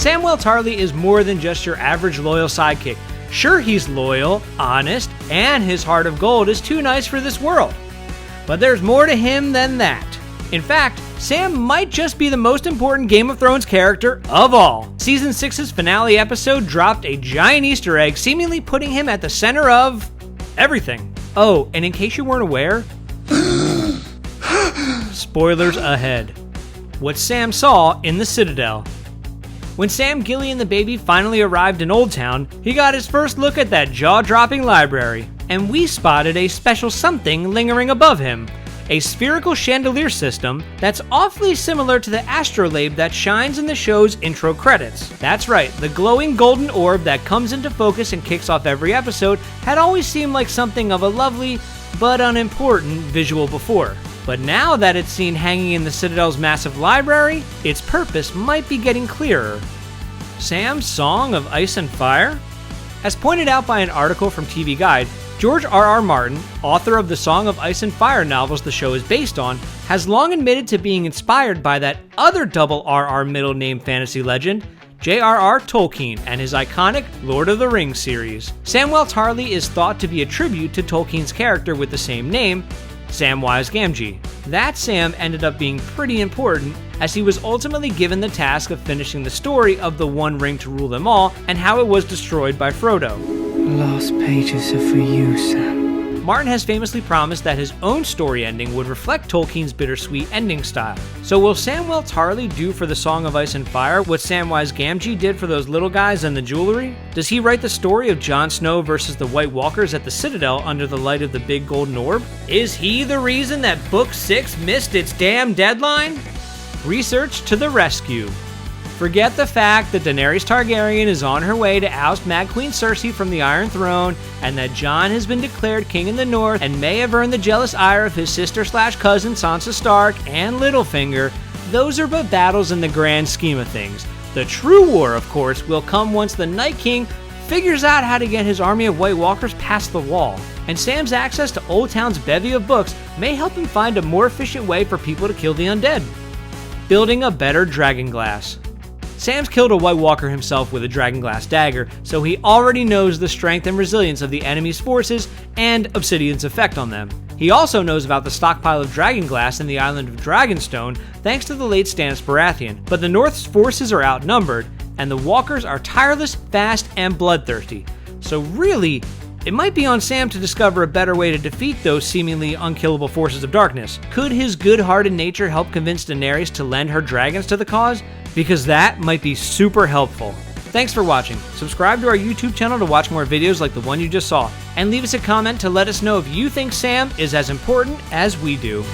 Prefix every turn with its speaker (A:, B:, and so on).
A: Samwell Tarly is more than just your average loyal sidekick. Sure, he's loyal, honest, and his heart of gold is too nice for this world. But there's more to him than that. In fact, Sam might just be the most important Game of Thrones character of all. Season 6's finale episode dropped a giant Easter egg, seemingly putting him at the center of everything. Oh, and in case you weren't aware, spoilers ahead. What Sam saw in the Citadel. When Sam, Gilly, and the baby finally arrived in Oldtown, he got his first look at that jaw-dropping library, and we spotted a special something lingering above him. A spherical chandelier system that's awfully similar to the astrolabe that shines in the show's intro credits. That's right, the glowing golden orb that comes into focus and kicks off every episode had always seemed like something of a lovely but unimportant visual before. But now that it's seen hanging in the Citadel's massive library, its purpose might be getting clearer. Sam's Song of Ice and Fire? As pointed out by an article from TV Guide, George R.R. Martin, author of the Song of Ice and Fire novels the show is based on, has long admitted to being inspired by that other double R.R. middle name fantasy legend, J.R.R. Tolkien, and his iconic Lord of the Rings series. Samwell Tarly is thought to be a tribute to Tolkien's character with the same name, Samwise Gamgee. That Sam ended up being pretty important, as he was ultimately given the task of finishing the story of the One Ring to rule them all and how it was destroyed by Frodo.
B: The last pages are for you, Sam.
A: Martin has famously promised that his own story ending would reflect Tolkien's bittersweet ending style. So will Samwell Tarly do for the Song of Ice and Fire what Samwise Gamgee did for those little guys and the jewelry? Does he write the story of Jon Snow versus the White Walkers at the Citadel under the light of the big golden orb? Is he the reason that Book 6 missed its damn deadline? Research to the rescue. Forget the fact that Daenerys Targaryen is on her way to oust Mad Queen Cersei from the Iron Throne, and that Jon has been declared king in the North and may have earned the jealous ire of his sister/cousin Sansa Stark and Littlefinger. Those are but battles in the grand scheme of things. The true war, of course, will come once the Night King figures out how to get his army of White Walkers past the wall. And Sam's access to Oldtown's bevy of books may help him find a more efficient way for people to kill the undead. Building a better Dragonglass. Sam's killed a White Walker himself with a Dragonglass dagger, so he already knows the strength and resilience of the enemy's forces and Obsidian's effect on them. He also knows about the stockpile of Dragonglass in the island of Dragonstone thanks to the late Stannis Baratheon, but the North's forces are outnumbered, and the Walkers are tireless, fast, and bloodthirsty. So really, it might be on Sam to discover a better way to defeat those seemingly unkillable forces of darkness. Could his good-hearted nature help convince Daenerys to lend her dragons to the cause? Because that might be super helpful. Thanks for watching. Subscribe to our YouTube channel to watch more videos like the one you just saw. And leave us a comment to let us know if you think Sam is as important as we do.